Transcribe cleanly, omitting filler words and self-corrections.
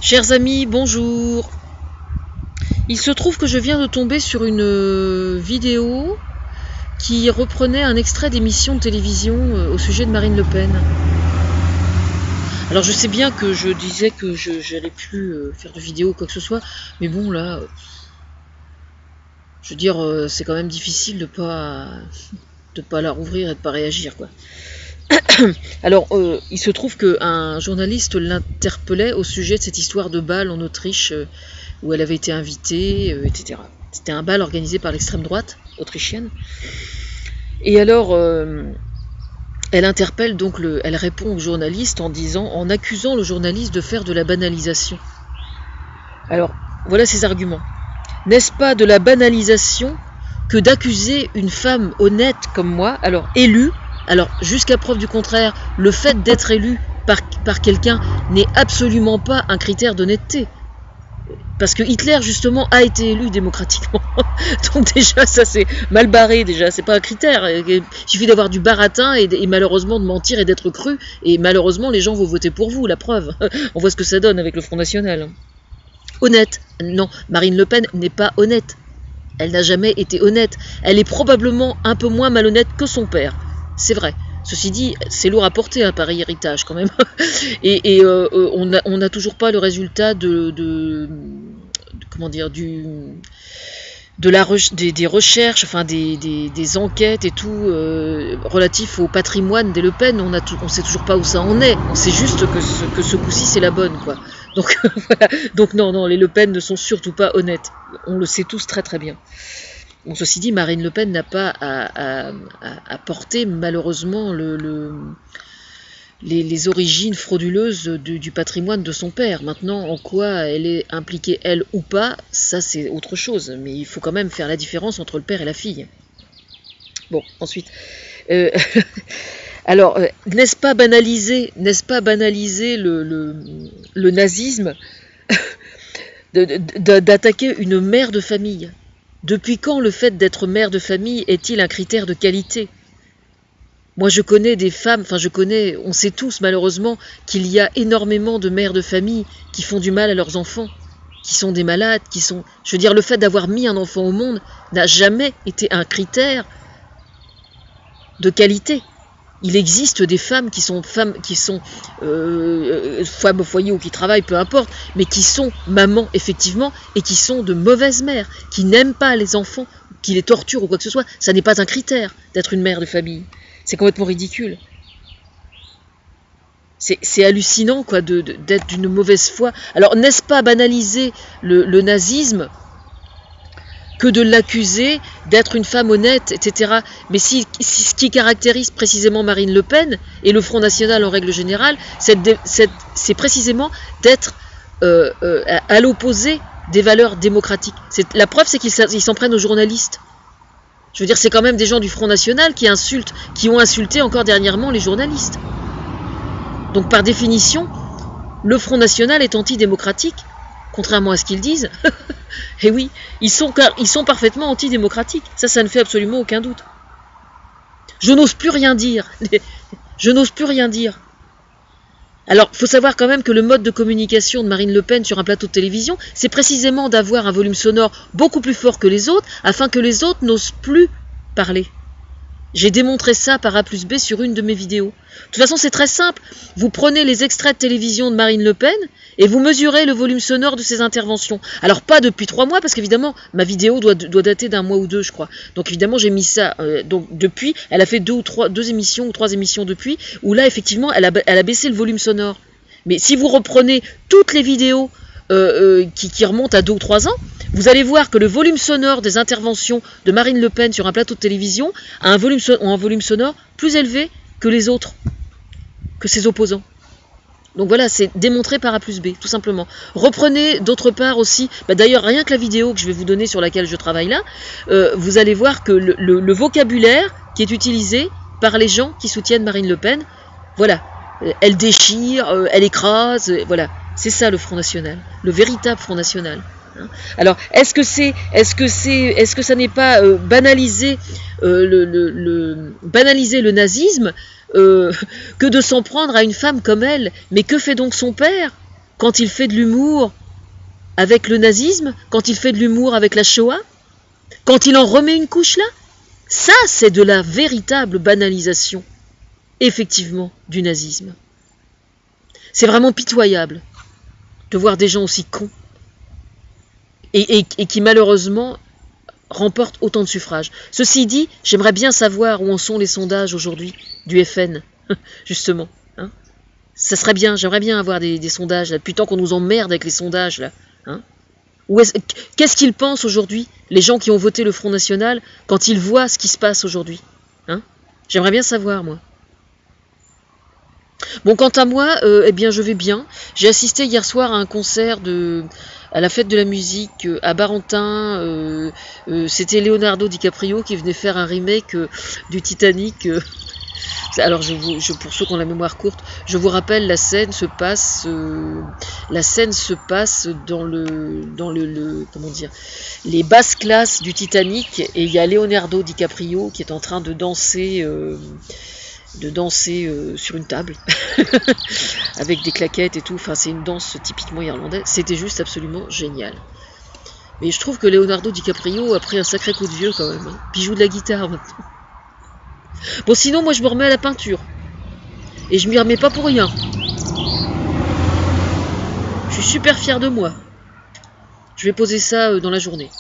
Chers amis, bonjour. Il se trouve que je viens de tomber sur une vidéo qui reprenait un extrait d'émission de télévision au sujet de Marine Le Pen. Alors je sais bien que je disais que je n'allais plus faire de vidéo ou quoi que ce soit, mais bon là, je veux dire, c'est quand même difficile de pas la rouvrir et de pas réagir, quoi. Alors, il se trouve qu'un journaliste l'interpellait au sujet de cette histoire de bal en Autriche où elle avait été invitée, etc. C'était un bal organisé par l'extrême droite autrichienne. Et alors, elle interpelle donc elle répond au journaliste en accusant le journaliste de faire de la banalisation. Alors, voilà ses arguments. N'est-ce pas de la banalisation que d'accuser une femme honnête comme moi, alors élue? Alors, jusqu'à preuve du contraire, le fait d'être élu par quelqu'un n'est absolument pas un critère d'honnêteté. Parce que Hitler, justement, a été élu démocratiquement. Donc déjà, ça c'est mal barré, déjà, c'est pas un critère. Il suffit d'avoir du baratin et malheureusement de mentir et d'être cru. Et malheureusement, les gens vont voter pour vous, la preuve. On voit ce que ça donne avec le Front National. Honnête. Non, Marine Le Pen n'est pas honnête. Elle n'a jamais été honnête. Elle est probablement un peu moins malhonnête que son père. C'est vrai. Ceci dit, c'est lourd à porter, un pareil héritage quand même. Et on n'a toujours pas le résultat comment dire, des recherches, enfin des enquêtes et tout relatifs au patrimoine des Le Pen. On sait toujours pas où ça en est. On sait juste que ce coup-ci c'est la bonne, quoi. Donc voilà. Donc non, les Le Pen ne sont surtout pas honnêtes. On le sait tous très très bien. Bon, ceci dit, Marine Le Pen n'a pas à porter malheureusement les origines frauduleuses du patrimoine de son père. Maintenant, en quoi elle est impliquée, elle ou pas, ça c'est autre chose. Mais il faut quand même faire la différence entre le père et la fille. Bon, ensuite... alors, n'est-ce pas banaliser le nazisme d'attaquer une mère de famille? Depuis quand le fait d'être mère de famille est-il un critère de qualité? Moi je connais des femmes, on sait tous malheureusement qu'il y a énormément de mères de famille qui font du mal à leurs enfants, qui sont des malades, je veux dire, le fait d'avoir mis un enfant au monde n'a jamais été un critère de qualité. Il existe des femmes qui sont femmes au foyer ou qui travaillent, peu importe, mais qui sont mamans, effectivement, et qui sont de mauvaises mères, qui n'aiment pas les enfants, qui les torturent ou quoi que ce soit. Ça n'est pas un critère d'être une mère de famille. C'est complètement ridicule. C'est hallucinant, quoi, d'être d'une mauvaise foi. Alors, n'est-ce pas banaliser le nazisme que de l'accuser d'être une femme honnête, etc. Mais si ce qui caractérise précisément Marine Le Pen et le Front National en règle générale, c'est précisément d'être à l'opposé des valeurs démocratiques. La preuve, c'est qu'ils s'en prennent aux journalistes. Je veux dire, c'est quand même des gens du Front National qui ont insulté encore dernièrement les journalistes. Donc par définition, le Front National est antidémocratique, contrairement à ce qu'ils disent. Et oui, ils sont parfaitement antidémocratiques. Ça ne fait absolument aucun doute. Je n'ose plus rien dire. Je n'ose plus rien dire. Alors, il faut savoir quand même que le mode de communication de Marine Le Pen sur un plateau de télévision, c'est précisément d'avoir un volume sonore beaucoup plus fort que les autres, afin que les autres n'osent plus parler. J'ai démontré ça par A plus B sur une de mes vidéos. De toute façon, c'est très simple. Vous prenez les extraits de télévision de Marine Le Pen et vous mesurez le volume sonore de ses interventions. Alors, pas depuis 3 mois, parce qu'évidemment, ma vidéo doit dater d'1 mois ou 2, je crois. Donc, évidemment, j'ai mis ça. Donc, depuis, elle a fait 2 émissions ou 3 émissions depuis, où là, effectivement, elle a baissé le volume sonore. Mais si vous reprenez toutes les vidéos qui remontent à 2 ou 3 ans, vous allez voir que le volume sonore des interventions de Marine Le Pen sur un plateau de télévision a un volume sonore plus élevé que les autres, que ses opposants. Donc voilà, c'est démontré par A plus B, tout simplement. Reprenez d'autre part aussi, d'ailleurs rien que la vidéo que je vais vous donner sur laquelle je travaille là, vous allez voir que le vocabulaire qui est utilisé par les gens qui soutiennent Marine Le Pen, voilà, elle déchire, elle écrase, voilà, c'est ça le Front National, le véritable Front National. Alors, est-ce que ça n'est pas banaliser le nazisme que de s'en prendre à une femme comme elle? Mais que fait donc son père? quand il fait de l'humour avec le nazisme, quand il fait de l'humour avec la Shoah, quand il en remet une couche là, ça c'est de la véritable banalisation, effectivement, du nazisme. C'est vraiment pitoyable de voir des gens aussi cons et qui malheureusement remportent autant de suffrages. Ceci dit, j'aimerais bien savoir où en sont les sondages aujourd'hui du FN, justement. Hein, ça serait bien, j'aimerais bien avoir des sondages, là, depuis tant qu'on nous emmerde avec les sondages, là. Hein. Qu'est-ce qu'ils pensent aujourd'hui, les gens qui ont voté le Front National, quand ils voient ce qui se passe aujourd'hui, hein? J'aimerais bien savoir, moi. Bon, quant à moi, eh bien, je vais bien. J'ai assisté hier soir à un concert à la fête de la musique à Barentin. C'était Leonardo DiCaprio qui venait faire un remake du Titanic. Alors, pour ceux qui ont la mémoire courte, je vous rappelle, la scène se passe dans comment dire, les basses classes du Titanic, et il y a Leonardo DiCaprio qui est en train de danser sur une table avec des claquettes et tout. Enfin, c'est une danse typiquement irlandaise. C'était juste absolument génial. Mais je trouve que Leonardo DiCaprio a pris un sacré coup de vieux quand même. Hein. Puis il joue de la guitare maintenant. Bon, sinon, moi, je me remets à la peinture. Et je m'y remets pas pour rien. Je suis super fière de moi. Je vais poser ça dans la journée.